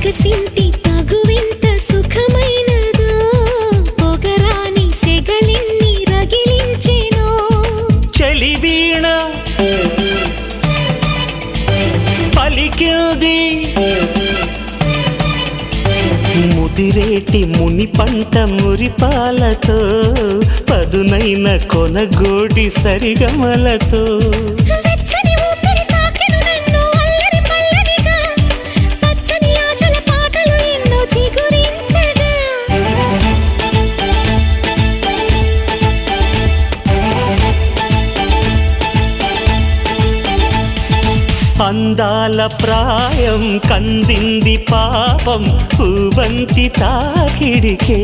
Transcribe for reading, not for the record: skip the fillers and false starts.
వికసింటి తగువింత సుఖమైనదో పొగరాని సెగలిన్ని రగిలించెనో చలివీణ పలికింది ముదిరేటి ముని పంట మురిపాలతో పదునైన కొనగోడి సరిగమలతో వెచ్చని ఊపిరి తాకెను నన్ను అల్లరి పల్లవిగా పచ్చని ఆశల పాటలు ఎన్నో చిగురించగా అందాల ప్రాయం కందింది పాపం పూవంతి తాకిడికే